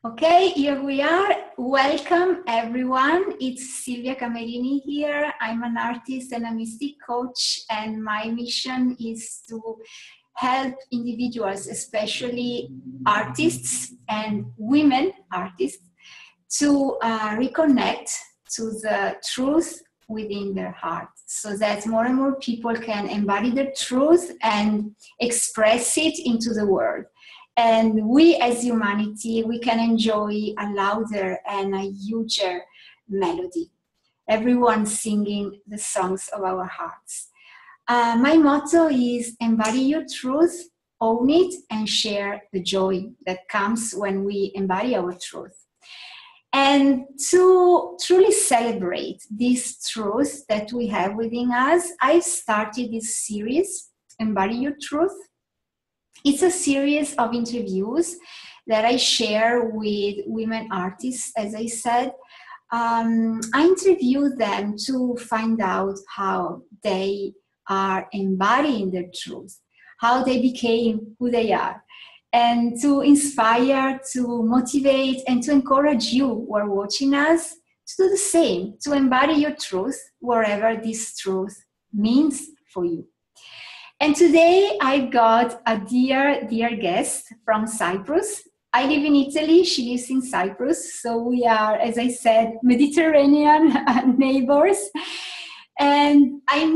Okay, here we are. Welcome everyone. It's Silvia Camerini here. I'm an artist and a mystic coach, and my mission is to help individuals, especially artists and women artists, to reconnect to the truth within their heart, so that more and more people can embody their truth and express it into the world. And we as humanity, we can enjoy a louder and a huger melody. Everyone singing the songs of our hearts. My motto is embody your truth, own it, and share the joy that comes when we embody our truth. And to truly celebrate this truth that we have within us, I've started this series, Embody Your Truth. It's a series of interviews that I share with women artists, as I said. I interview them to find out how they are embodying their truth, how they became who they are, and to inspire, to motivate, and to encourage you who are watching us to do the same, to embody your truth wherever this truth means for you. And today I got a dear, dear guest from Cyprus. I live in Italy, she lives in Cyprus. So we are, as I said, Mediterranean neighbors. And I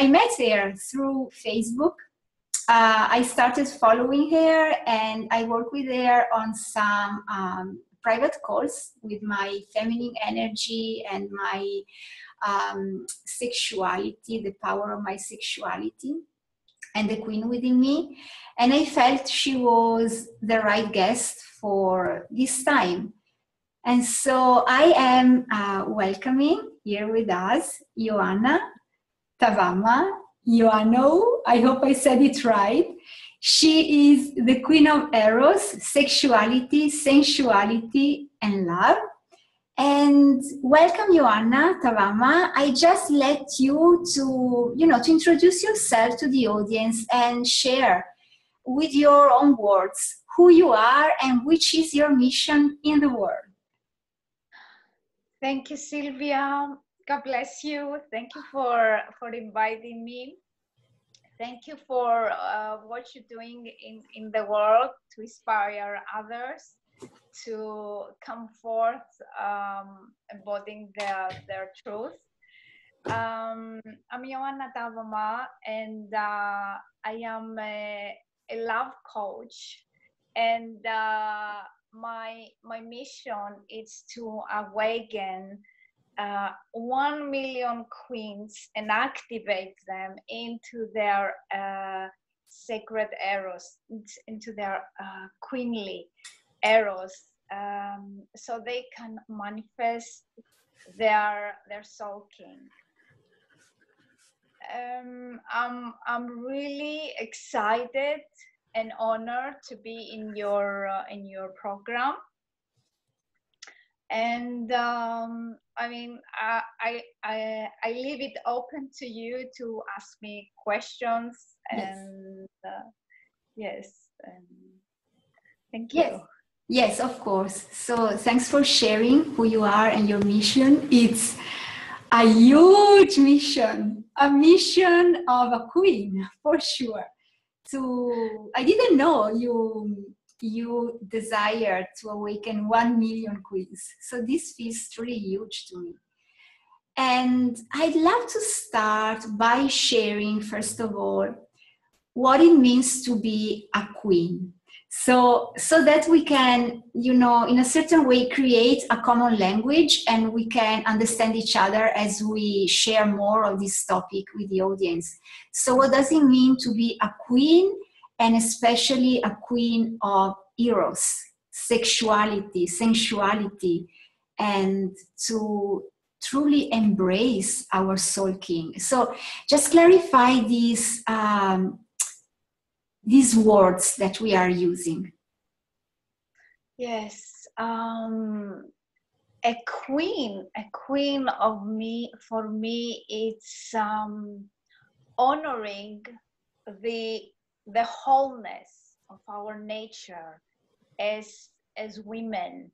met her through Facebook. I started following her and I work with her on some private calls with my feminine energy and my sexuality, the power of my sexuality and the queen within me. And I felt she was the right guest for this time. And so I am welcoming here with us Ioanna, Tavama, Ioanna, I hope I said it right. She is the queen of Eros, sexuality, sensuality, and love. And welcome, Ioanna, Tavama. I just let you to introduce yourself to the audience and share with your own words who you are and which is your mission in the world. Thank you, Silvia. God bless you. Thank you for inviting me. Thank you for what you're doing in the world to inspire others to come forth embodying their truth. I'm Ioanna Tavama, and I am a love coach, and my mission is to awaken 1 million queens and activate them into their sacred Eros, into their queenly Eros, so they can manifest their soul king. I'm really excited and honored to be in your program. And I mean, I leave it open to you to ask me questions. And yes, thank you. Yes, of course. So thanks for sharing who you are and your mission. It's a huge mission, a mission of a queen, for sure. I didn't know you desire to awaken 1 million queens. So this feels really huge to me. And I'd love to start by sharing, first of all, what it means to be a queen. So that we can, in a certain way, create a common language and we can understand each other as we share more of this topic with the audience. So what does it mean to be a queen, and especially a queen of Eros, sexuality, sensuality, and to truly embrace our soul king? So just clarify these words that we are using. Yes, a queen of me, for me, it's honoring the wholeness of our nature as as women,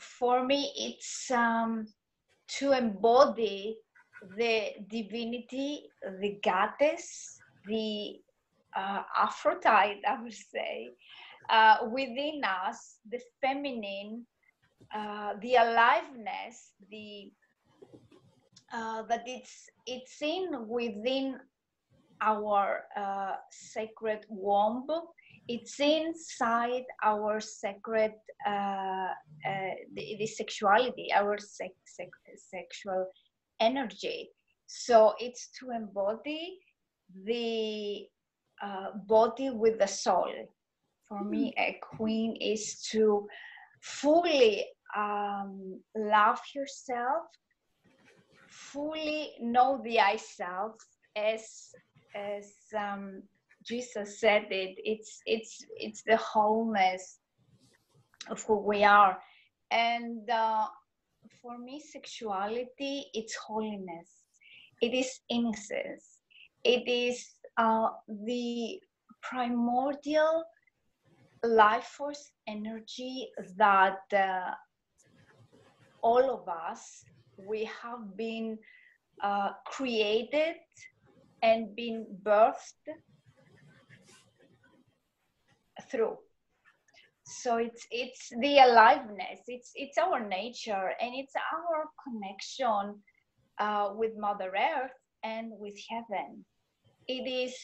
for me, it's to embody the divinity, the goddess, the Aphrodite, I would say, within us, the feminine, the aliveness, that it's in within our sacred womb. It's inside our sacred the sexuality, our sexual energy. So it's to embody the body with the soul. For me, a queen is to fully love yourself, fully know the I self, as Jesus said it. It's the wholeness of who we are, and for me, sexuality, it's holiness. It is innocence. It is the primordial life force energy that all of us, we have been created and been birthed through. So it's the aliveness, it's our nature, and it's our connection with Mother Earth and with heaven. It is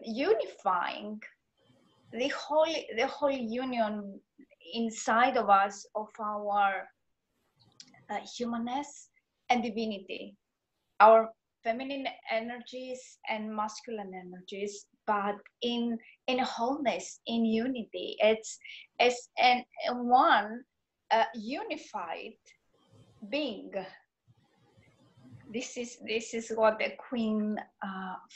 unifying the whole union inside of us of our humanness and divinity, our feminine energies and masculine energies, but in wholeness, in unity. It's as one unified being. This is what the queen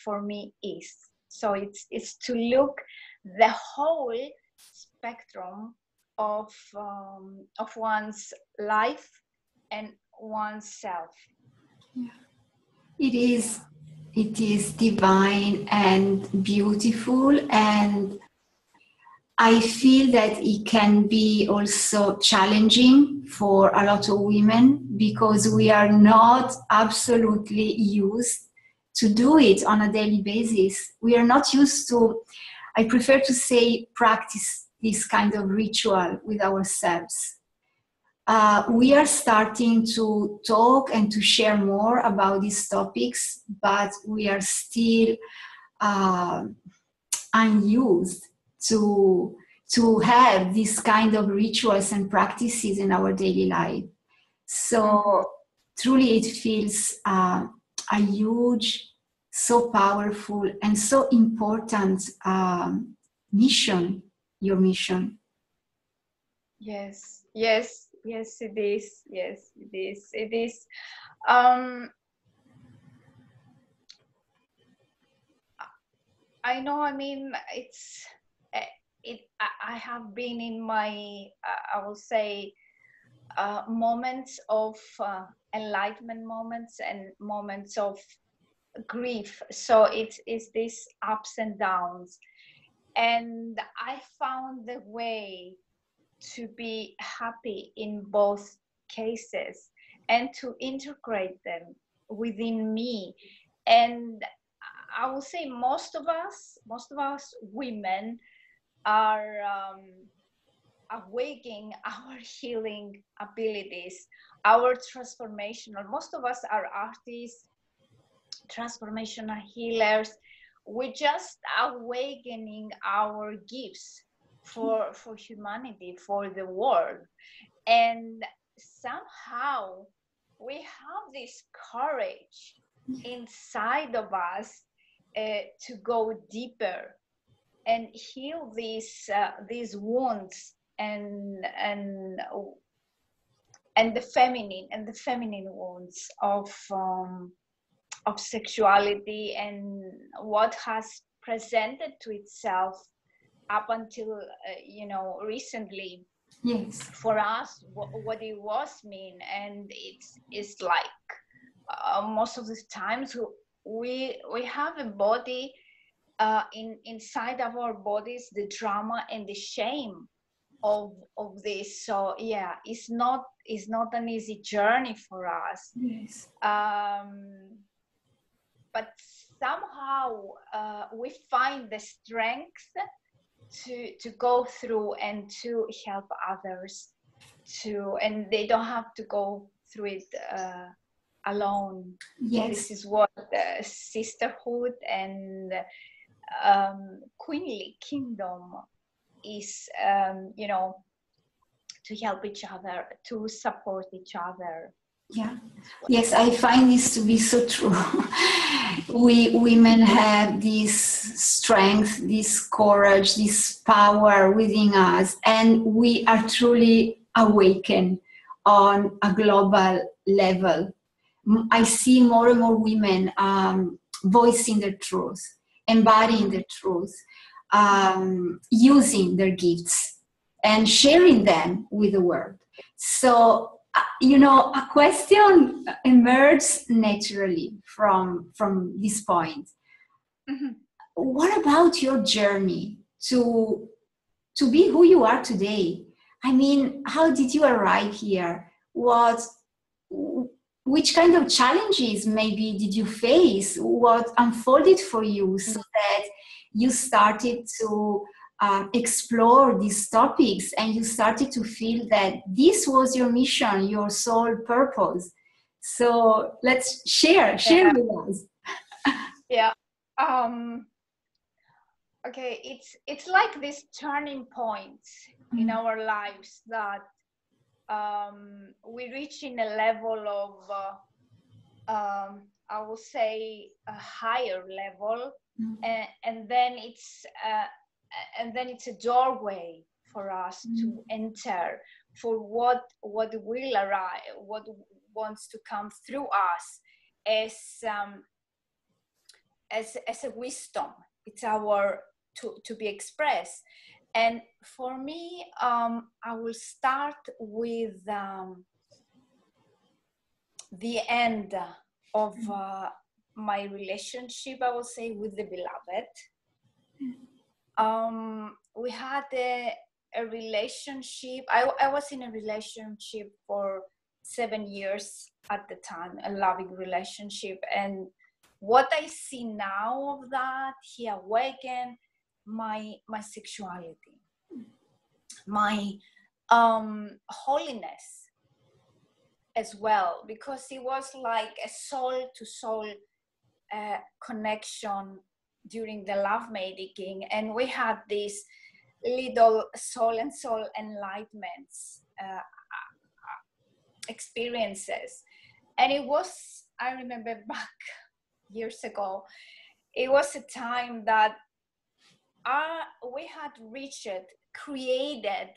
for me is. So it's to look the whole spectrum of one's life and oneself. Yeah. It is divine and beautiful, and I feel that it can be also challenging for a lot of women because we are not absolutely used to do it on a daily basis. We are not used to, I prefer to say, practice this kind of ritual with ourselves. We are starting to talk and to share more about these topics, but we are still unused to have this kind of rituals and practices in our daily life. So truly it feels a huge, so powerful and so important mission, your mission. Yes, it is. Yes, it is. It is. I know. I mean, I have been in my, I will say, moments of enlightenment moments and moments of grief. So it's these ups and downs, and I found the way to be happy in both cases and to integrate them within me. And I will say most of us women are awakening our healing abilities, our transformational. Most of us are artists, transformational healers. We're just awakening our gifts for humanity, for the world. And somehow we have this courage inside of us to go deeper and heal these wounds and the feminine wounds of sexuality and what has presented to itself up until recently. Yes. For us, what it was mean, and it's like most of the times we have a body inside of our bodies, the drama and the shame of this. So yeah, it's not an easy journey for us. Yes. But somehow we find the strength to go through and to help others to, and they don't have to go through it alone. Yes. This is what sisterhood and queenly kingdom is, you know, to help each other, to support each other. Yeah. Yes, I find this to be so true. We women have this strength, this courage, this power within us, and we are truly awakened on a global level. I see more and more women voicing their truth, embodying their truth, using their gifts and sharing them with the world. So, you know, a question emerged naturally from this point. Mm-hmm. What about your journey to be who you are today? I mean, how did you arrive here? Which kind of challenges maybe did you face? What unfolded for you so that you started to explore these topics and you started to feel that this was your mission, your sole purpose? So let's share with us. Yeah. Okay, it's like this turning point in our lives that we reach in a level of I will say a higher level, and then it's a doorway for us to enter for what will arrive, what wants to come through us as a wisdom. It's our to be expressed. And for me, I will start with the end of my relationship, I will say, with the beloved. We had a relationship. I was in a relationship for 7 years at the time, a loving relationship. And what I see now of that, he awakened my sexuality, my holiness as well, because it was like a soul to soul connection during the lovemaking, and we had these little soul and soul enlightenments experiences. And it was, I remember back years ago, it was a time that we had created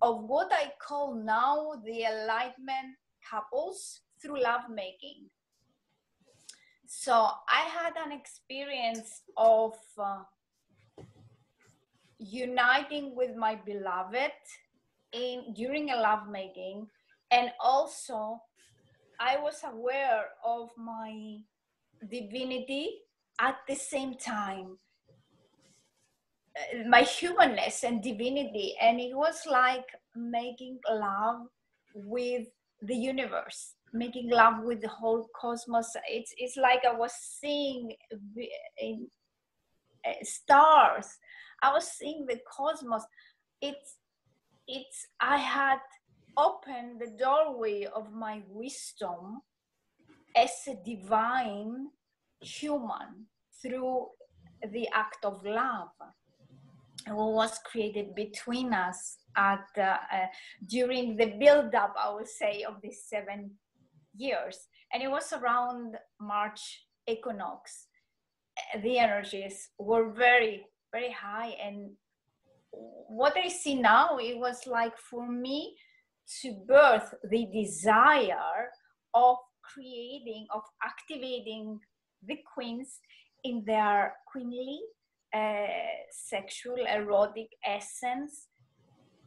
of what I call now the enlightenment couples through lovemaking. So I had an experience of uniting with my beloved during a lovemaking, and also I was aware of my divinity at the same time, my humanness and divinity, and it was like making love with the universe, making love with the whole cosmos. It's like I was seeing in stars. I was seeing the cosmos. I had opened the doorway of my wisdom as a divine human through the act of love. What was created between us during the build-up, I would say, of these 7 years. And it was around March equinox. The energies were very, very high. And what I see now, it was like for me to birth the desire of creating, of activating the queens in their queenly sexual erotic essence,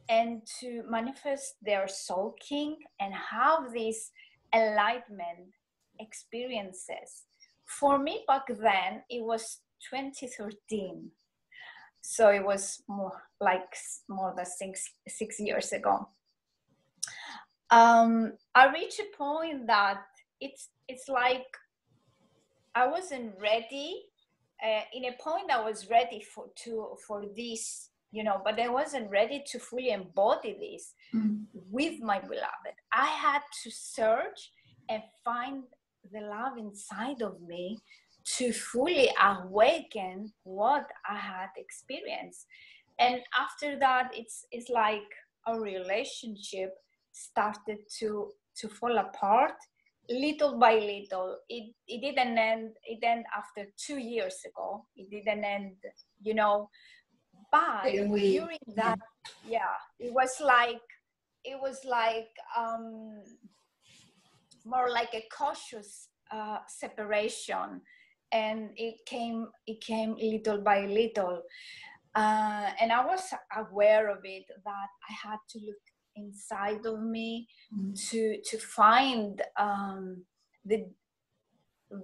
and to manifest their soul king and have these enlightenment experiences. For me back then, it was 2013. So it was more than six years ago. I reached a point that it's like I wasn't ready. In a point, I was ready for this, but I wasn't ready to fully embody this with my beloved. I had to search and find the love inside of me to fully awaken what I had experienced. And after that, it's like our relationship started to fall apart little by little. It didn't end. It ended after 2 years ago. It didn't end, but during that, it was like more like a cautious separation, and it came little by little, and I was aware of it, that I had to look inside of me to find the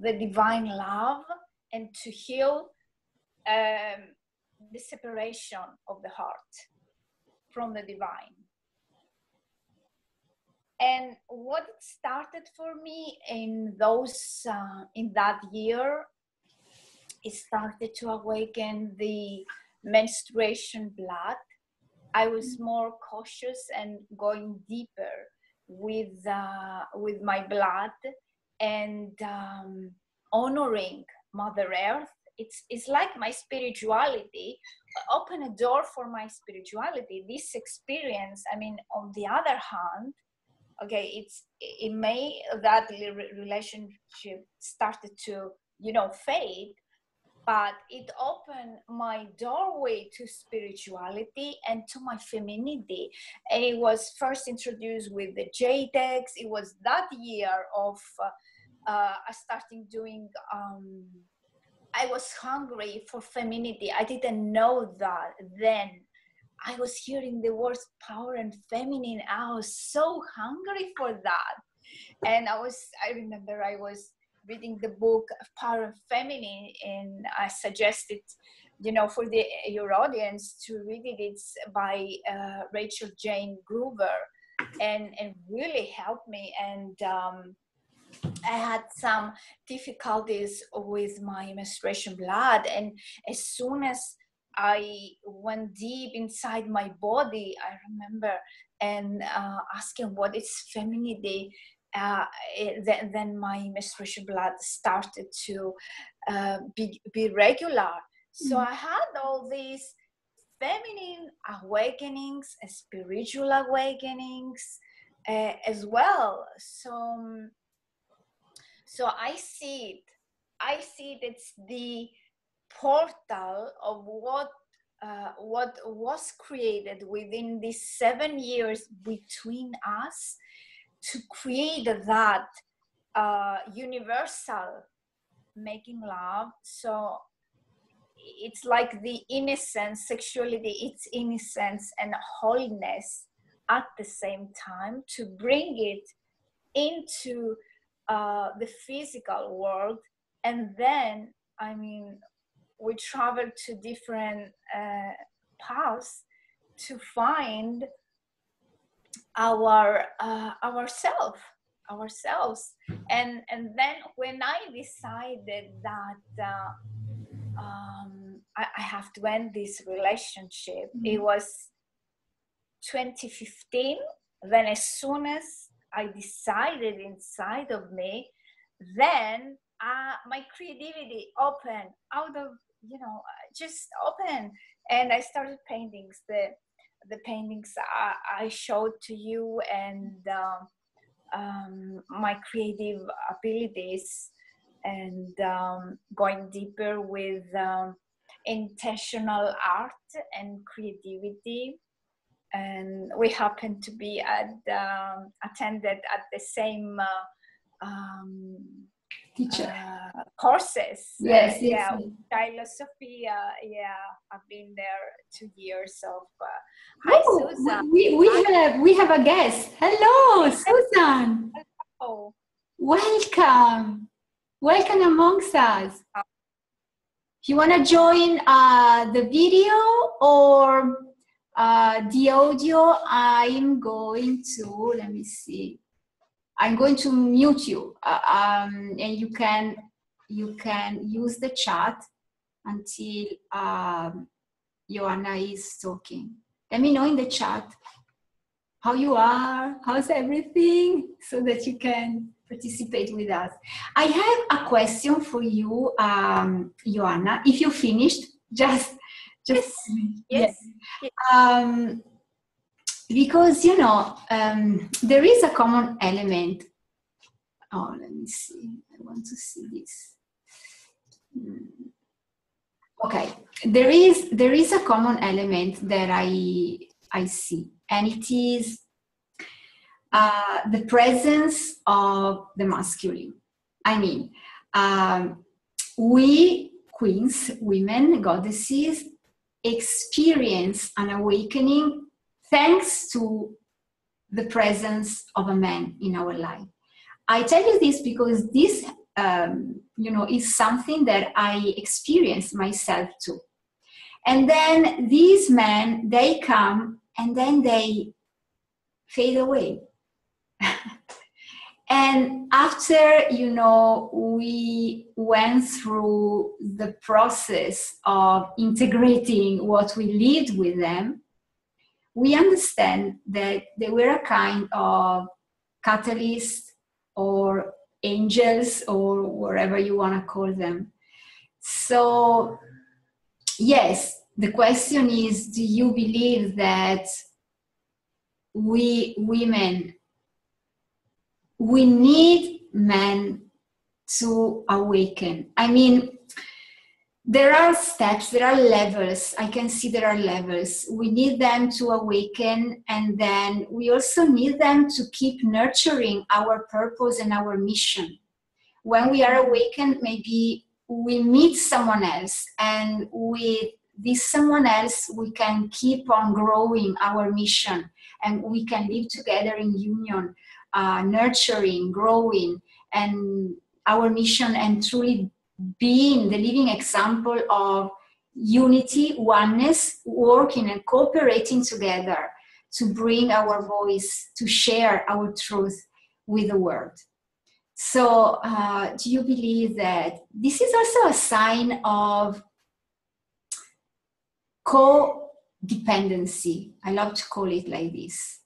divine love, and to heal the separation of the heart from the divine. And what it started for me in that year, it started to awaken the menstruation blood. I was more cautious and going deeper with my blood, and honoring Mother Earth. It's like my spirituality opened a door for my spirituality. This experience, on the other hand, okay, it may that relationship started to fade, but it opened my doorway to spirituality and to my femininity. And it was first introduced with the JTEX. It was that year of I started doing, I was hungry for femininity. I didn't know that then. I was hearing the words power and feminine. I was so hungry for that. And I remember I was reading the book Power and Feminine, and I suggested, for your audience to read it. It's by Rachel Jane Groover, and really helped me. And I had some difficulties with my menstruation blood, and as soon as I went deep inside my body, I remember, and asking what is femininity. Then my menstruation blood started to be regular. So I had all these feminine awakenings, spiritual awakenings as well. So I see it. It's the portal of what was created within these 7 years between us, to create that universal making love. So it's like the innocence, sexuality, it's innocence and holiness at the same time, to bring it into the physical world. And then, we travel to different paths to find ourselves. And then when I decided that I have to end this relationship, it was 2015. Then as soon as I decided inside of me, then my creativity opened out of, just open, and I started paintings. The paintings I showed to you, and my creative abilities, and going deeper with intentional art and creativity. And we happened to be attended at the same teacher courses. Yes. Philosophy. I've been there 2 years of. Hi, Susan. We have a guest. Hello, Susan. Oh, welcome amongst us. If you want to join the video or the audio, I'm going to, let me see. I'm going to mute you, and you can use the chat until Ioanna is talking. Let me know in the chat how you are, how's everything, so that you can participate with us. I have a question for you, Ioanna. If you finished, just yes. Because, you know, there is a common element. Oh, let me see. I want to see this. Okay, there is a common element that I see, and it is the presence of the masculine. I mean, we queens, women, goddesses, experience an awakening thanks to the presence of a man in our life. I tell you this because this, you know, is something that I experienced myself too. And then these men, they come and then they fade away. And after, you know, we went through the process of integrating what we lived with them, we understand that they were a kind of catalyst or angels or whatever you want to call them. So, yes, the question is, do you believe that we women, we need men to awaken? I mean, there are steps, there are levels. I can see there are levels. We need them to awaken, and then we also need them to keep nurturing our purpose and our mission. When we are awakened, maybe we meet someone else, and with this someone else, we can keep on growing our mission, and we can live together in union, nurturing, growing, and our mission, and truly being the living example of unity, oneness, working and cooperating together to bring our voice, to share our truth with the world. So, do you believe that this is also a sign of codependency? I love to call it like this.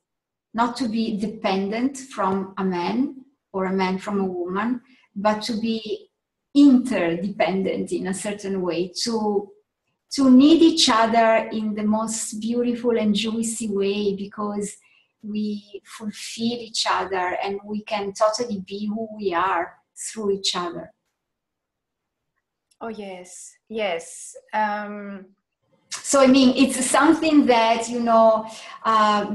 Not to be dependent from a man or a man from a woman, but to be interdependent in a certain way, to need each other in the most beautiful and juicy way, because we fulfill each other and we can totally be who we are through each other. Oh, yes, yes. So, I mean, it's something that, you know,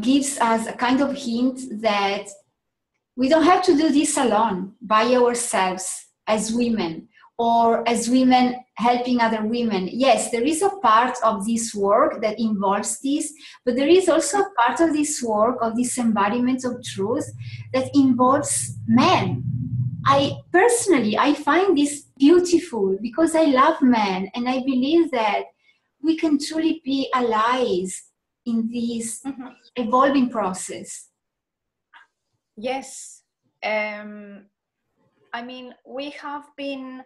gives us a kind of hint that we don't have to do this alone, by ourselves, as women, or as women helping other women. Yes, there is a part of this work that involves this, but there is also a part of this work, of this embodiment of truth, that involves men. I find this beautiful because I love men, and I believe that we can truly be allies in this evolving process. Yes. I mean, we have been,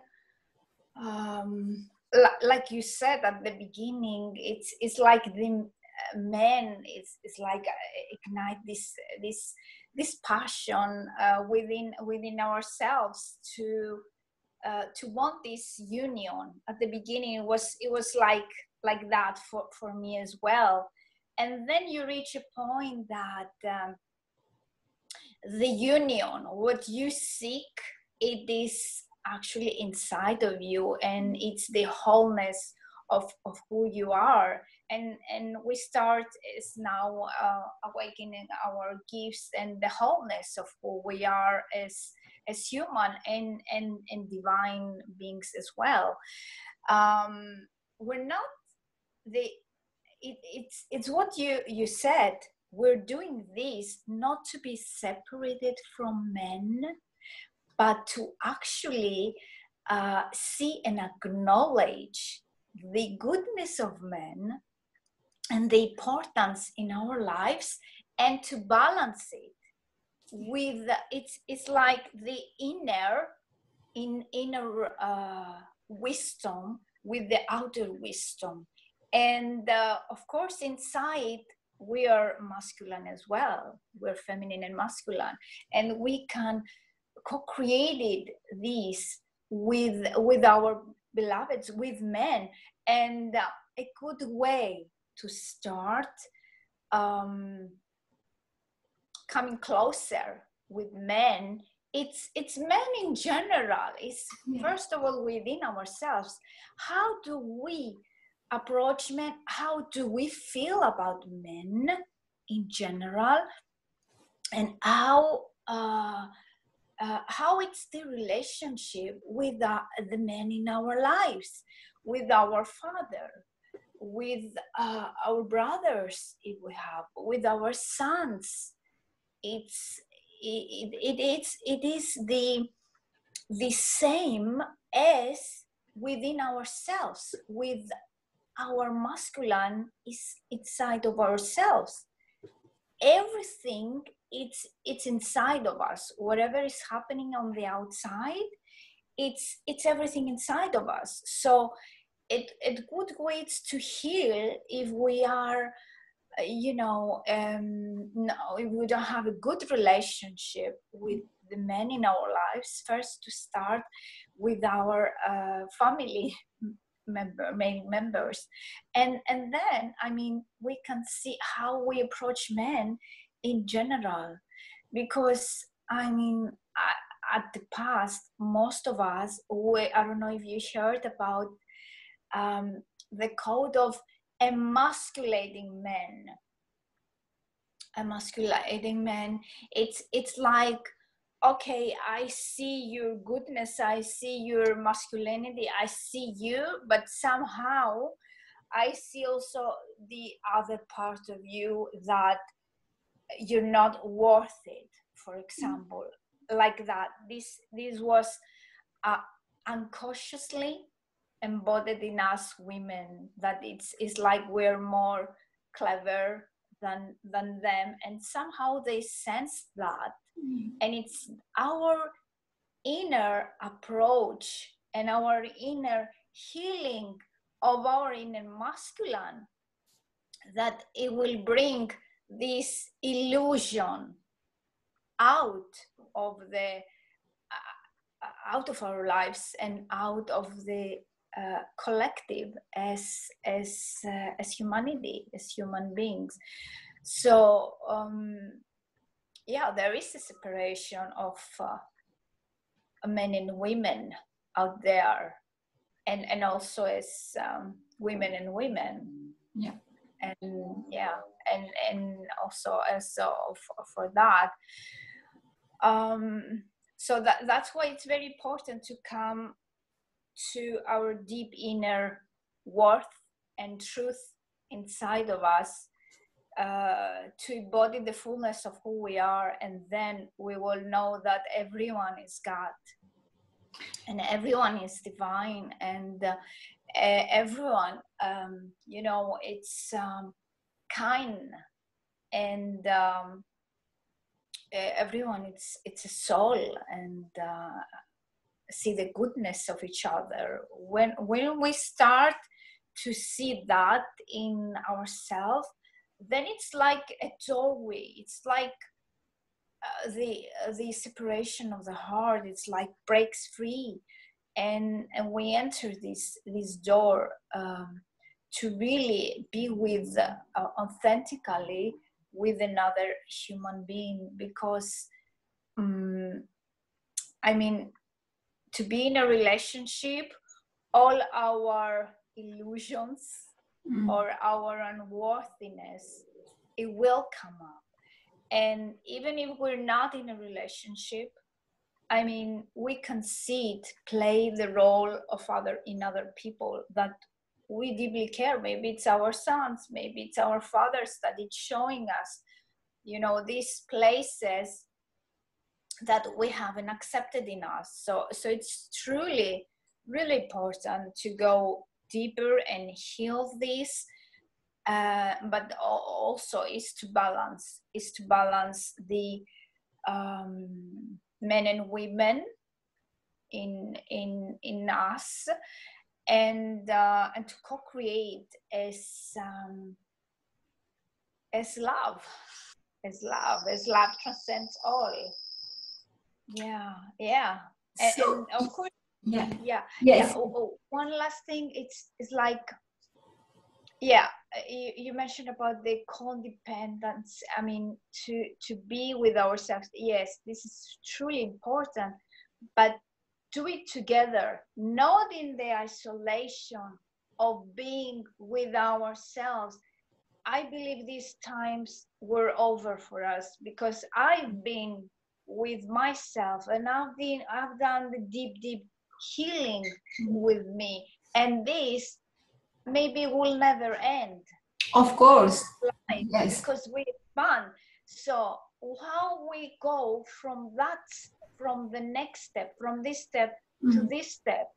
like you said at the beginning, it's like the men, it's like ignite this passion within ourselves to want this union. At the beginning, it was like that for me as well, and then you reach a point that the union, what you seek, it is actually inside of you, and it's the wholeness of who you are, and we start is now awakening our gifts and the wholeness of who we are as human and divine beings as well. We're not it's what you said. We're doing this not to be separated from men, but to actually see and acknowledge the goodness of men and the importance in our lives, and to balance it with it's like the inner wisdom with the outer wisdom. And of course inside we are masculine as well, we're feminine and masculine, and we can co-create this with our beloveds, with men. And a good way to start coming closer with men, it's men in general, it's first of all within ourselves. How do we approach men? How do we feel about men in general? And how it's the relationship with the men in our lives, with our father, with our brothers, if we have, with our sons. It is the same as within ourselves, with our masculine is inside of ourselves. Everything it's inside of us. Whatever is happening on the outside, it's everything inside of us. So it good ways to heal if we are no, if we don't have a good relationship with the men in our lives. First, to start with our family members, and then we can see how we approach men in general, because at the past, most of us, I don't know if you heard about the code of emasculating men. Emasculating men, it's like, okay, I see your goodness, I see your masculinity, I see you, but somehow I see also the other part of you that you're not worth it, for example. Like that. This was unconsciously embodied in us women, that it's like we're more clever than them, and somehow they sense that. And it's our inner approach and our inner healing of our inner masculine that it will bring this illusion out of our lives and out of the collective as humanity, as human beings. So there is a separation of men and women out there, and also as women and women. And also as for that. So that's why it's very important to come to our deep inner worth and truth inside of us, to embody the fullness of who we are, and then we will know that everyone is God and everyone is divine, and everyone it's kind, and everyone it's a soul, and see the goodness of each other. When we start to see that in ourselves, then it's like a doorway. It's like the separation of the heart. It's like breaks free, and we enter this door to really be with authentically with another human being. Because to be in a relationship, all our illusions or our unworthiness, it will come up. And even if we're not in a relationship, we can see it play the role of other people that we deeply care. Maybe it's our sons, maybe it's our fathers, that it's showing us, these places that we haven't accepted in us. So it's truly really important to go deeper and heal this, but also is to balance the men and women in us, and to co-create as love transcends all. And of course, yes. One last thing, it's like, you mentioned about the codependence. I mean, to be with ourselves. Yes, this is truly important, but do it together, not in the isolation of being with ourselves. I believe these times were over for us, because I've been with myself, and I've done the deep healing with me, and this maybe will never end. Of course. Yes. Because we expand. So how we go from the next step, from this step to this step,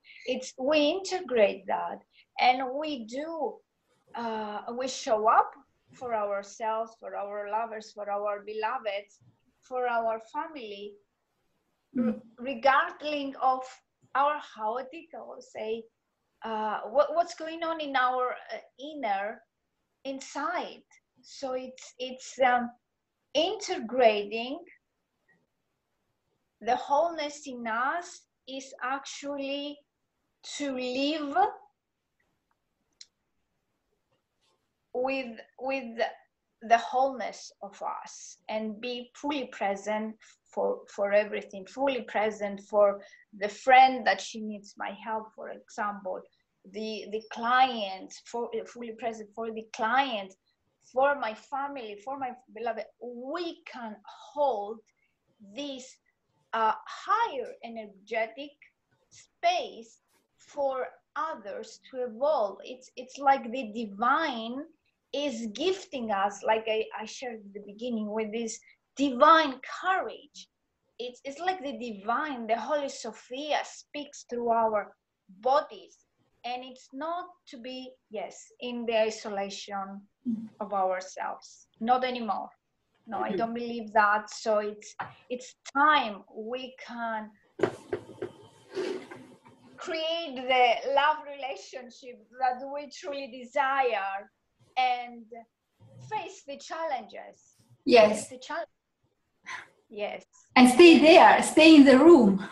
we integrate that, and we do. We show up for ourselves, for our lovers, for our beloveds, for our family, regardless of our chaotic, I will say, what's going on in our inside. So it's integrating the wholeness in us is actually to live with the wholeness of us, and be fully present for everything, fully present for the friend that she needs my help, for example, the client, fully present for the client, for my family, for my beloved. We can hold this higher energetic space for others to evolve. It's like the divine is gifting us, like I shared at the beginning, with this divine courage. It's like the divine, the Holy Sophia speaks through our bodies, and it's not to be, in the isolation of ourselves, not anymore. No, I don't believe that. So it's time we can create the love relationship that we truly desire, and face the challenges. Yes. Yes. And stay there, stay in the room.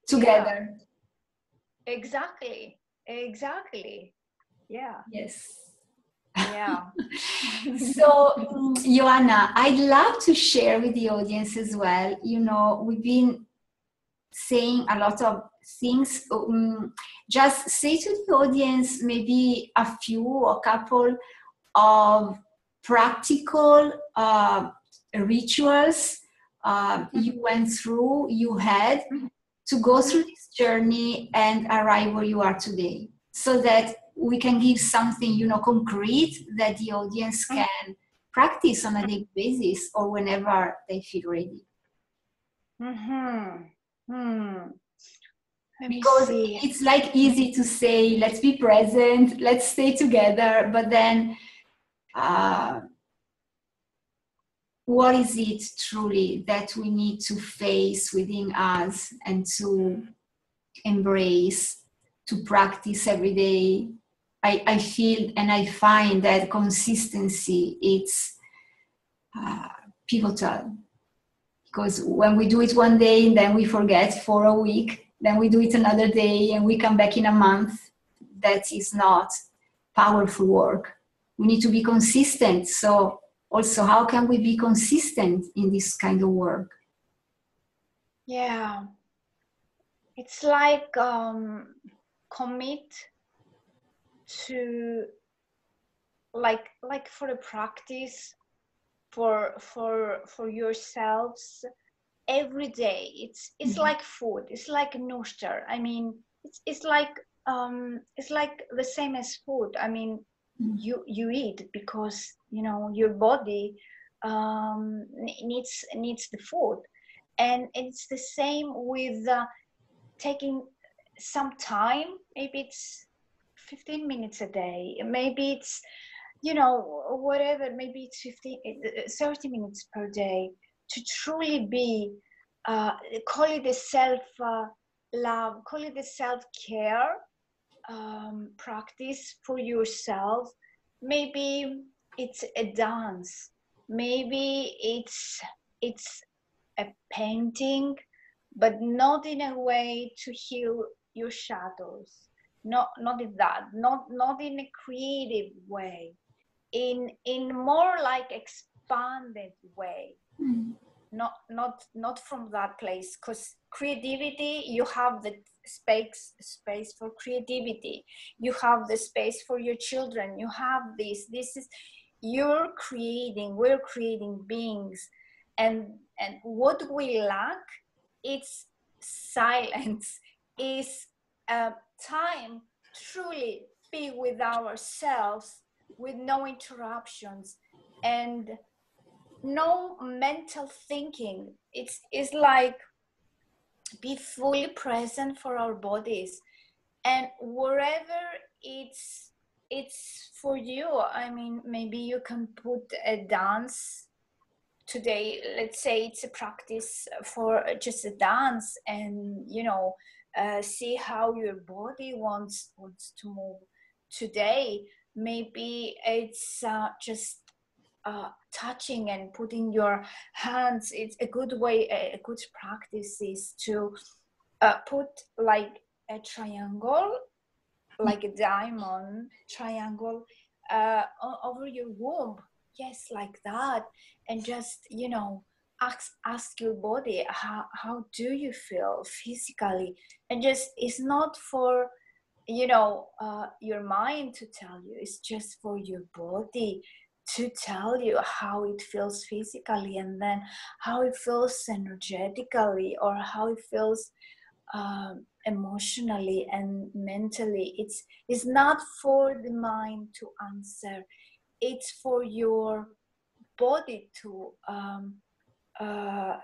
Together. Yeah. Exactly. Yeah. Yes. Yeah. So, Ioanna, I'd love to share with the audience as well. You know, we've been saying a lot of things. Just say to the audience maybe a couple of practical rituals you went through, you had to go through this journey and arrive where you are today, so that we can give something, concrete that the audience can practice on a daily basis or whenever they feel ready. Because it's like easy to say, let's be present, let's stay together, but then what is it truly that we need to face within us and to embrace, to practice every day? I feel and I find that consistency, it's pivotal. Because when we do it one day and then we forget for a week, then we do it another day and we come back in a month, that is not powerful work. We need to be consistent. So also, how can we be consistent in this kind of work? Yeah. It's like commit to like for a practice for yourselves every day. It's like food. It's like nourishment. I mean, it's like the same as food. I mean, you eat because your body needs the food, and it's the same with taking some time. Maybe it's 15 minutes a day, maybe it's, you know, whatever, maybe it's 30 minutes per day, to truly be, call it the self-love, call it the self-care practice for yourself. Maybe it's a dance, maybe it's a painting, but not in a way to heal your shadows, not in that, not in a creative way, in more like expanded way. Not from that place, because creativity, you have the space for creativity, you have the space for your children, you have this is, we're creating beings, and what we lack, it's silence, is time truly be with ourselves, with no interruptions and no mental thinking. It's like be fully present for our bodies, and wherever it's for you. I mean, maybe you can put a dance today, let's say it's a practice for just a dance, and you know, see how your body wants to move today. Maybe it's just touching and putting your hands. It's a good way, a good practice is to put like a triangle, like a diamond triangle over your womb. Yes, like that. And just, you know, ask your body, how do you feel physically? And just, it's not for, you know, your mind to tell you, it's just for your body to tell you how it feels physically, and then how it feels energetically, or how it feels emotionally and mentally. It's not for the mind to answer, it's for your body to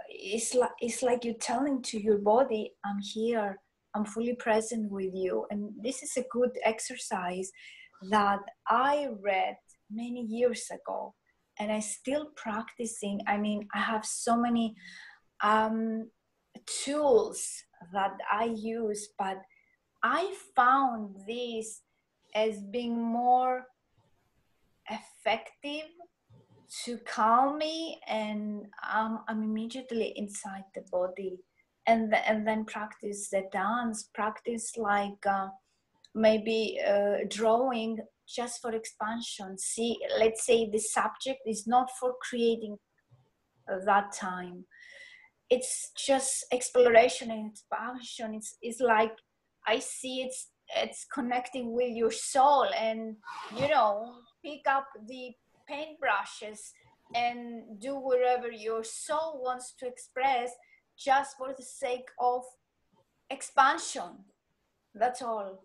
it's like you're telling to your body, I'm here, I'm fully present with you. And this is a good exercise that I read many years ago, and I still practicing. I mean, I have so many tools that I use, but I found this as being more effective to calm me, and I'm immediately inside the body. And then practice the dance, practice like maybe drawing just for expansion. See, let's say the subject is not for creating that time, it's just exploration and expansion. It's like I see it's connecting with your soul, and you know, pick up the paintbrushes and do whatever your soul wants to express, just for the sake of expansion. That's all.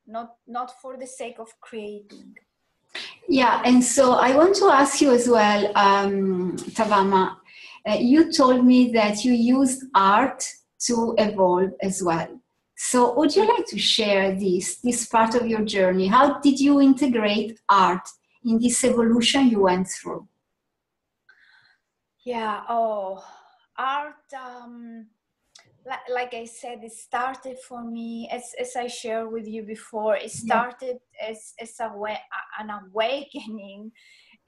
Not for the sake of creating. Yeah, and so I want to ask you as well, Tavama, you told me that you used art to evolve as well. So would you like to share this part of your journey? How did you integrate art in this evolution you went through? Yeah, art, like I said, it started for me, as I shared with you before, it started as an awakening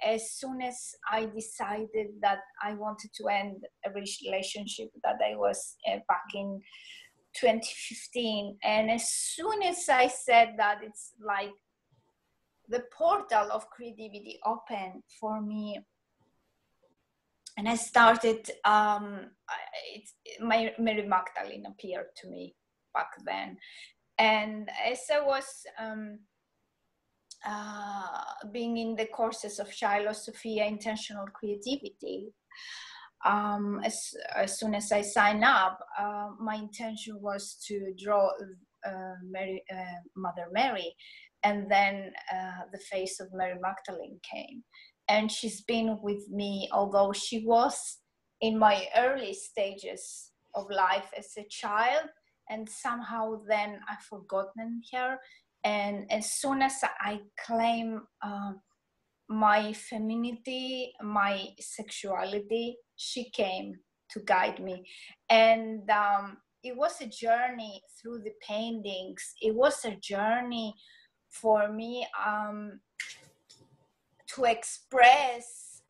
as soon as I decided that I wanted to end a relationship that I was back in 2015. And as soon as I said that, it's like the portal of creativity opened for me. And I started, Mary Magdalene appeared to me back then. And as I was being in the courses of Shiloh Sophia Intentional Creativity, as soon as I signed up, my intention was to draw Mother Mary, and then the face of Mary Magdalene came. And she's been with me, although she was in my early stages of life as a child. and somehow then I've forgotten her. And as soon as I claim my femininity, my sexuality, she came to guide me. And it was a journey through the paintings. It was a journey for me to express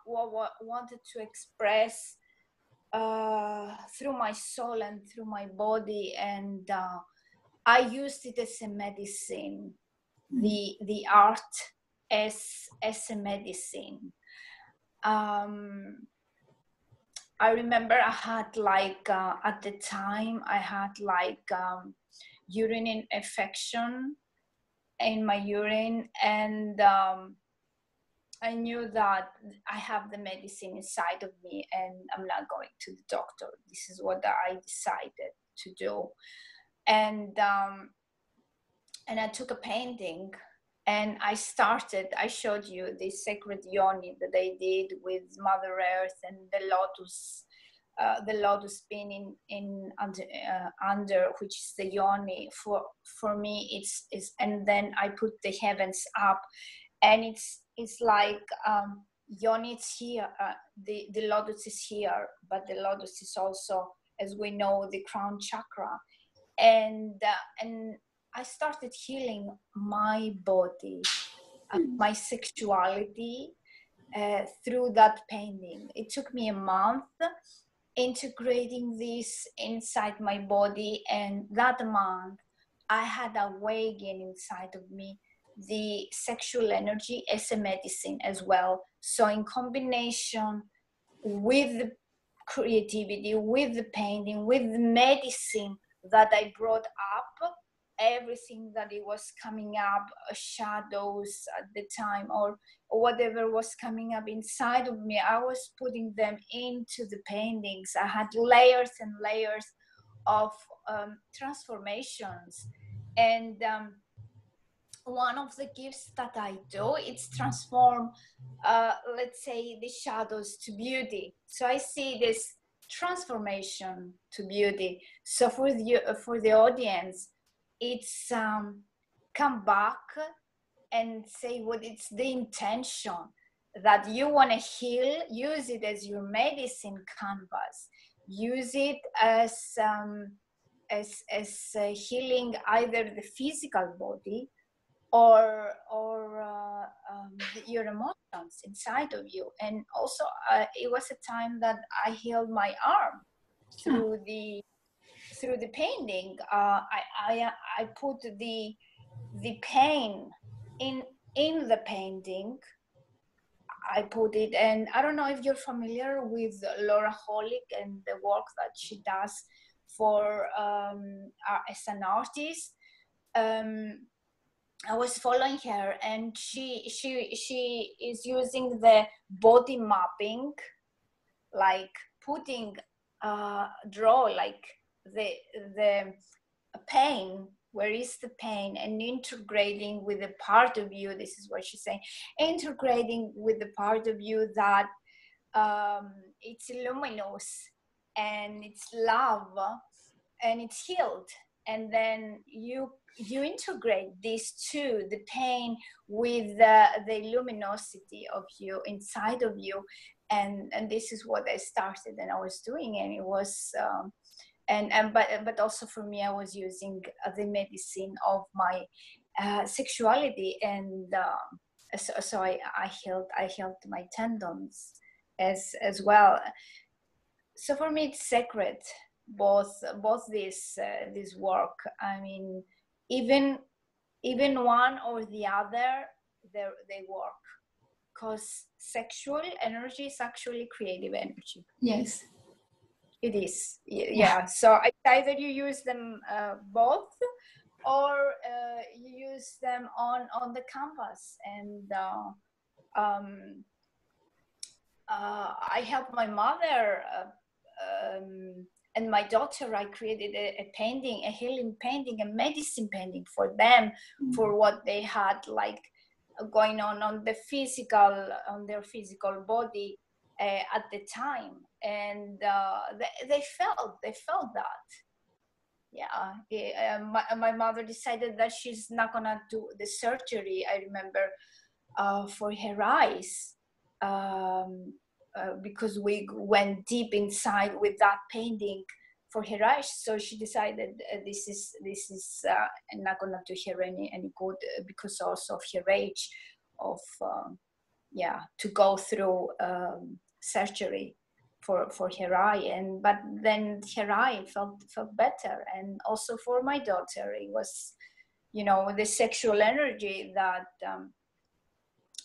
what I wanted to express through my soul and through my body. And I used it as a medicine, the art as a medicine. I remember I had like at the time I had like urine infection in my urine, and I knew that I have the medicine inside of me and I'm not going to the doctor. This is what I decided to do. And I took a painting and I showed you the sacred yoni that I did with Mother Earth and the lotus pin in under, which is the yoni. For me, it's and then I put the heavens up, and it's like yoni is here, the lotus is here, but the lotus is also, as we know, the crown chakra. And I started healing my body, my sexuality through that painting. It took me a month integrating this inside my body, and that month I had awakened inside of me the sexual energy as a medicine as well. So in combination with the creativity, with the painting, with the medicine that I brought up, everything that it was coming up, shadows at the time, or whatever was coming up inside of me, I was putting them into the paintings. I had layers and layers of transformations. And one of the gifts that I do is transform, let's say, the shadows to beauty. So I see this transformation to beauty. So for the audience, it's come back and say what it's the intention that you want to heal. Use it as your medicine canvas. Use it as healing either the physical body or your emotions inside of you. And also it was a time that I healed my arm through the painting. I put the pain in the painting. I put it, and I don't know if you're familiar with Laura Holick and the work that she does for as an artist. I was following her, and she is using the body mapping, like putting draw like the pain, where is the pain, and integrating with the part of you. This is what she's saying, integrating with the part of you that it's luminous and it's love and it's healed. And then you integrate these two, the pain with the luminosity of you inside of you. And this is what I started and I was doing, and it was but also for me, I was using the medicine of my sexuality, and so I healed my tendons as well. So for me, it's sacred, both this work. I mean, even one or the other, they work, because sexual energy is actually creative energy. Yes. It is, yeah. So either you use them both, or you use them on the canvas. And I helped my mother and my daughter. I created a painting, a healing painting, a medicine painting for them, for what they had like going on the physical, on their physical body at the time. And they felt that. My mother decided that she's not gonna do the surgery. I remember for her eyes, because we went deep inside with that painting for her eyes. So she decided this is not gonna do her any good, because also of her age, of to go through surgery for her eye. But then her eye felt better. And also for my daughter, it was, you know, the sexual energy that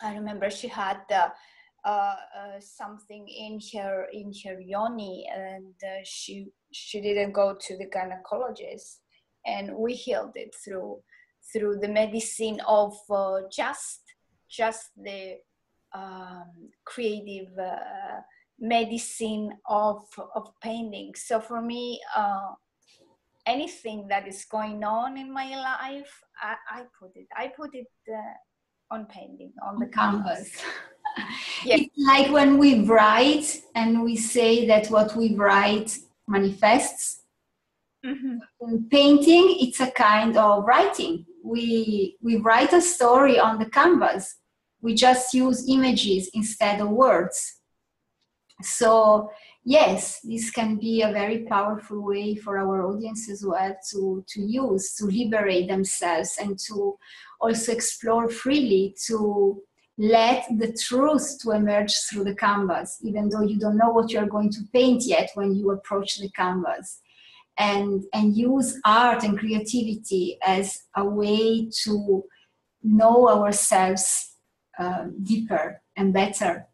I remember she had something in her yoni, and she didn't go to the gynecologist, and we healed it through the medicine of just the creative medicine of painting. So for me, anything that is going on in my life, I put it on painting, on the canvas. Yeah. It's like when we write and we say that what we write manifests. Mm-hmm. In painting, it's a kind of writing. We write a story on the canvas. We just use images instead of words. So yes, this can be a very powerful way for our audience as well to use, to liberate themselves, and to also explore freely, to let the truth to emerge through the canvas, even though you don't know what you're going to paint yet when you approach the canvas. And use art and creativity as a way to know ourselves deeper and better.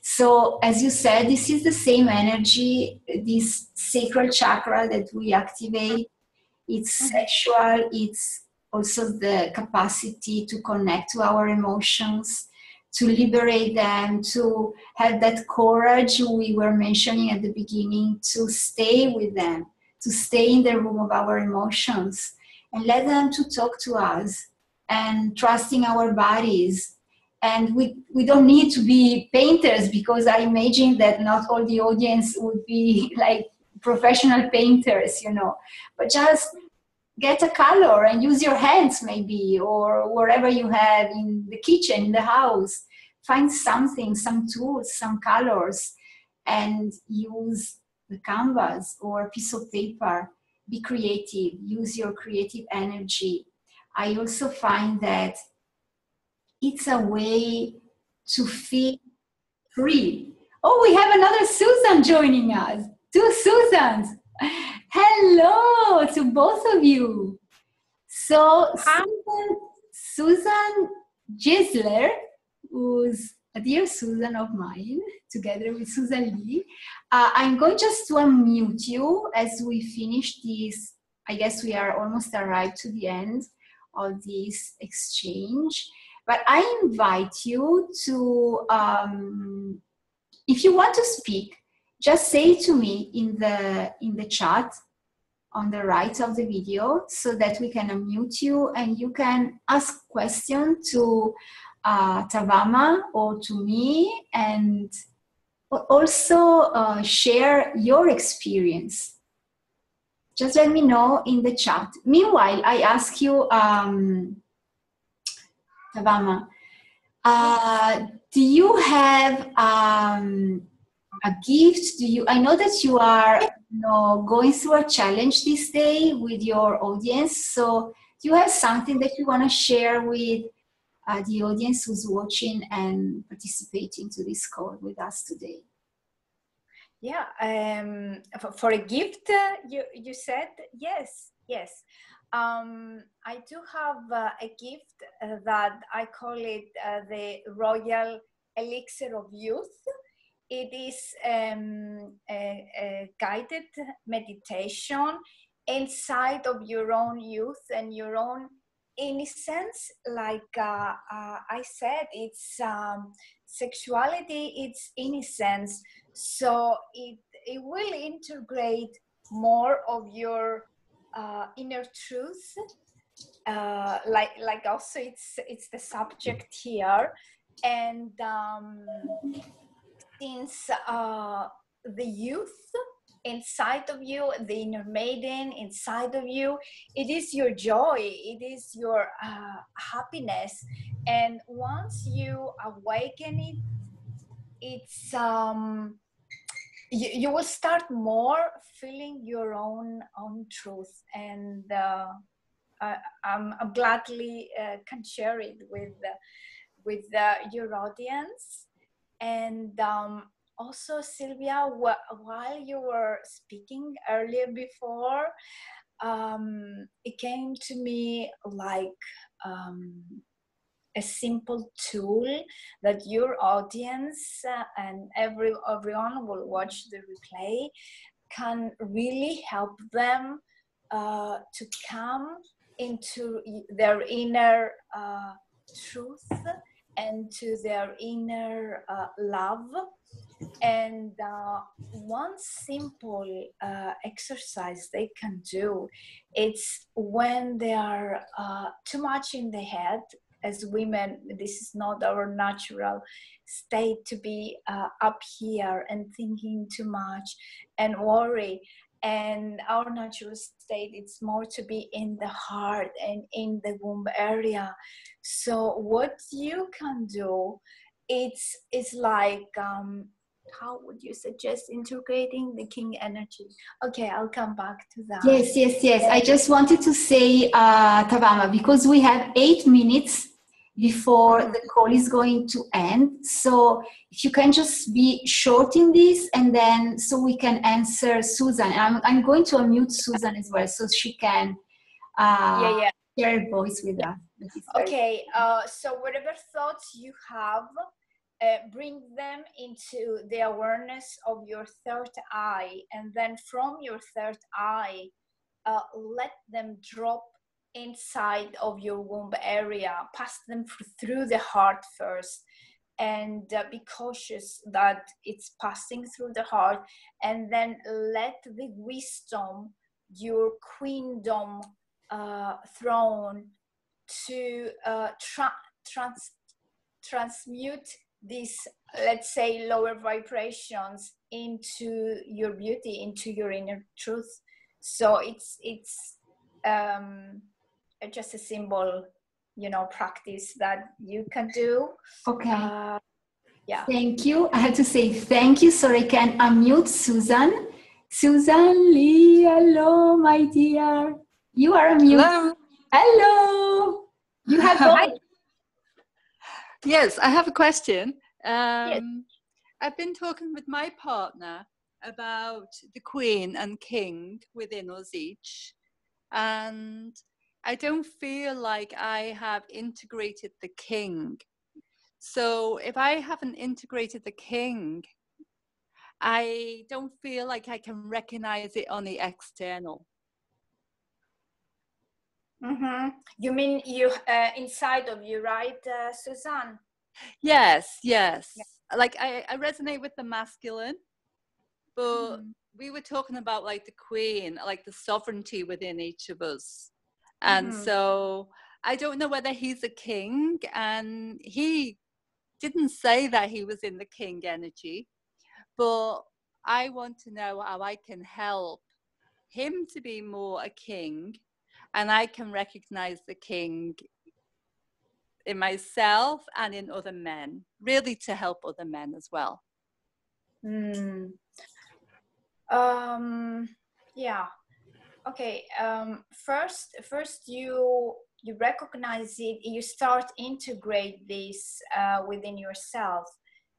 So, as you said, this is the same energy, this sacral chakra that we activate. It's sexual, it's also the capacity to connect to our emotions, to liberate them, to have that courage we were mentioning at the beginning, to stay with them, to stay in the room of our emotions and let them to talk to us, and trusting our bodies. And we don't need to be painters, because I imagine that not all the audience would be like professional painters, you know, but just get a color and use your hands maybe, or wherever you have in the kitchen, in the house. Find something, some tools, some colors, and use the canvas or a piece of paper. Be creative, use your creative energy. I also find that it's a way to feel free. Oh, we have another Susan joining us. Two Susans. Hello to both of you. So Susan Gisler, who's a dear Susan of mine, together with Susan Lee. I'm going just to unmute you as we finish this. I guess we are almost arrived to the end of this exchange. But I invite you to, if you want to speak, just say to me in the chat on the right of the video, so that we can unmute you and you can ask questions to Tavama or to me, and also share your experience. Just let me know in the chat. Meanwhile, I ask you, Tavama, do you have a gift? I know that you are going through a challenge this day with your audience. So do you have something that you want to share with the audience who's watching and participating to this call with us today? Yeah, for a gift, you said? Yes. I do have a gift that I call it the Royal Elixir of Youth. It is a guided meditation inside of your own youth and your own innocence. Like I said, it's sexuality, it's innocence. So it will integrate more of your inner truth. Like also it's the subject here. And since the youth inside of you, the inner maiden inside of you. It is your joy, it is your happiness, and once you awaken it, it's you will start more feeling your own truth, and I'm gladly can share it with your audience. And also, Silvia, while you were speaking earlier before, it came to me like a simple tool that your audience and everyone will watch the replay can really help them to come into their inner truth and to their inner love. And one simple exercise they can do, it's when they are too much in the head. As women, this is not our natural state to be up here and thinking too much and worry. And our natural state, it's more to be in the heart and in the womb area. So what you can do, it's like, how would you suggest integrating the king energy? Okay, I'll come back to that. Yes. I just wanted to say, Tavama, because we have 8 minutes before the call is going to end. So if you can just be short in this, and then so we can answer Susan. I'm going to unmute Susan as well, so she can share her voice with us. Okay, so whatever thoughts you have, bring them into the awareness of your third eye, and then from your third eye, let them drop inside of your womb area. Pass them through the heart first, and be cautious that it's passing through the heart, and then let the wisdom, your queendom throne, to transmute these, let's say, lower vibrations into your beauty, into your inner truth. So it's just a simple, practice that you can do. Okay. Yeah. Thank you. I have to say thank you, so I can unmute Susan. Susan Lee, hello, my dear. You are unmuted. Hello. You have voice. Yes, I have a question. Yes. I've been talking with my partner about the queen and king within us each, and I don't feel like I have integrated the king. So if I haven't integrated the king, I don't feel like I can recognize it on the external. You mean you inside of you, right, Suzanne? Yes. Like I resonate with the masculine, but we were talking about like the queen, like the sovereignty within each of us. And so I don't know whether he's a king, and he didn't say that he was in the king energy, but I want to know how I can help him to be more a king, and I can recognize the king in myself and in other men, really to help other men as well. Yeah. Okay. First you recognize it, you start integrate this within yourself.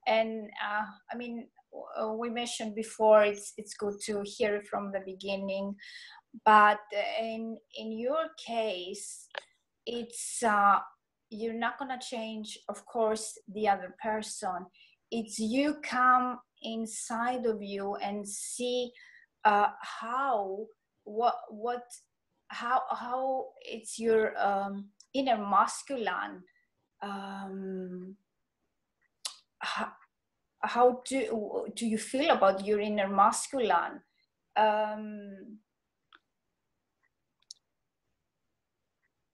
And I mean, we mentioned before, it's good to hear it from the beginning, but in your case, it's you're not gonna change, of course, the other person. It's you come inside of you and see how it's your inner masculine. How do you feel about your inner masculine?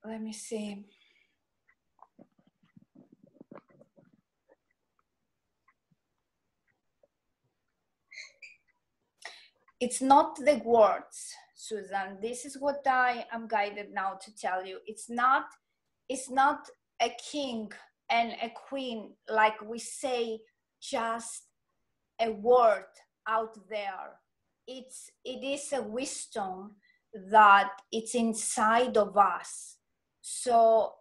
Let me see. it's not the words, Susan. This is what I am guided now to tell you. It's not a king and a queen, like we say, just a word out there. It is a wisdom that it's inside of us. So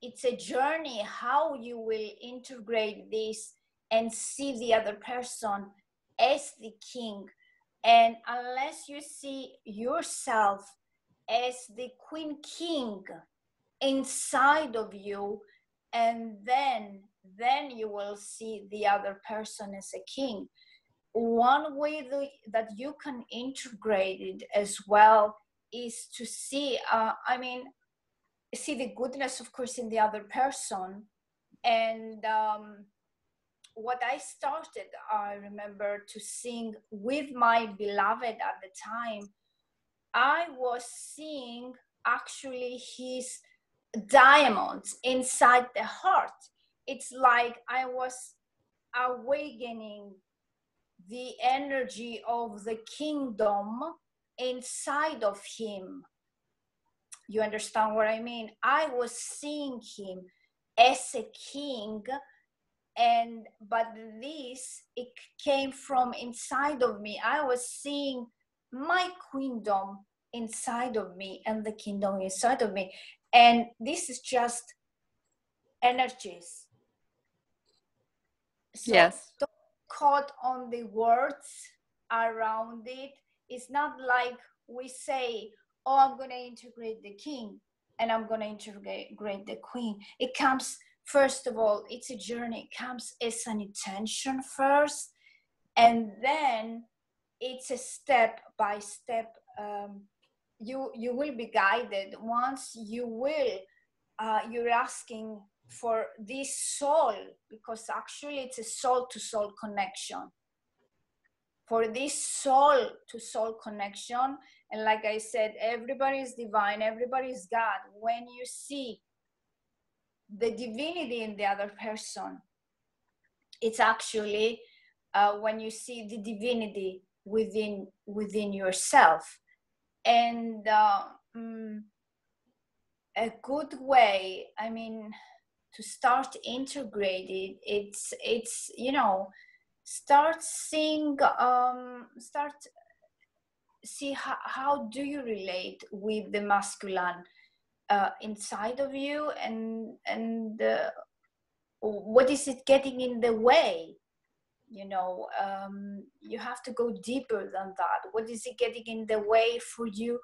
it's a journey how you will integrate this and see the other person as the king. And unless you see yourself as the queen king inside of you, and then you will see the other person as a king. One way that you can integrate it as well is to see, see the goodness, of course, in the other person. And what I started, I remember, to sing with my beloved at the time, I was seeing actually his diamonds inside the heart. It's like I was awakening the energy of the kingdom inside of him. You understand what I mean? I was seeing him as a king, but it came from inside of me. I was seeing my queendom inside of me and the kingdom inside of me. And this is just energies. So yes. don't caught on the words around it. It's not like we say, oh, I'm going to integrate the king and I'm going to integrate the queen. It comes, first of all, it's a journey. It comes as an intention first, and then it's a step by step. You will be guided. Once you're asking for this soul, because actually it's a soul to soul connection. For this soul to soul connection, and like I said, everybody is divine, everybody is God. When you see the divinity in the other person, it's actually when you see the divinity within yourself. And a good way, I mean, to start integrating, it's start seeing, see how do you relate with the masculine inside of you, and what is it getting in the way? You have to go deeper than that. What is it getting in the way for you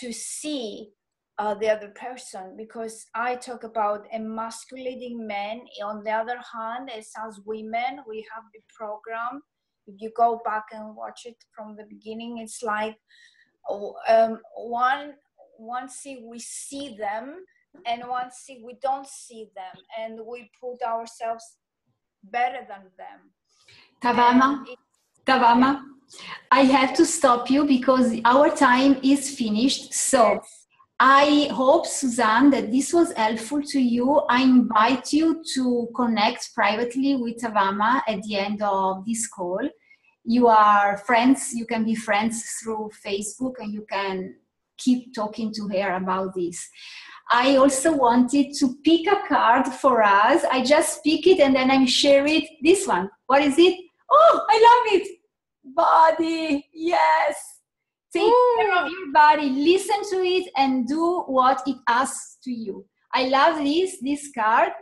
to see the other person? Because I talk about emasculating men. On the other hand, as women, we have the program. If you go back and watch it from the beginning, it's like once we see them, and once we don't see them, and we put ourselves better than them. Tavama, yeah. I have to stop you because our time is finished. So yes. I hope, Suzanne, that this was helpful to you. I invite you to connect privately with Tavama at the end of this call. You are friends. You can be friends through Facebook, and you can keep talking to her about this. I also wanted to pick a card for us. I just pick it and then I share it. This one. What is it? Oh, I love it. Body. Yes. Take care of your body. Listen to it and do what it asks to you. I love this card.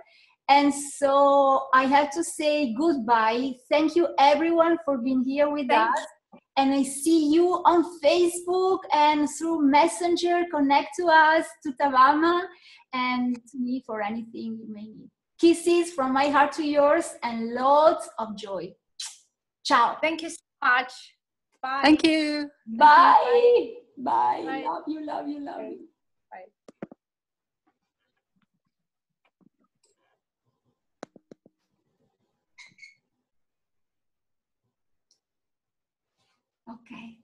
And so I have to say goodbye. Thank you, everyone, for being here with us. And I see you on Facebook and through Messenger. Connect to us, to Tavama, and to me for anything you may need. Kisses from my heart to yours and lots of joy. Ciao. Thank you so much. Bye. Thank you. Bye. Bye. Bye. Love you, love you, love you. Bye. Okay.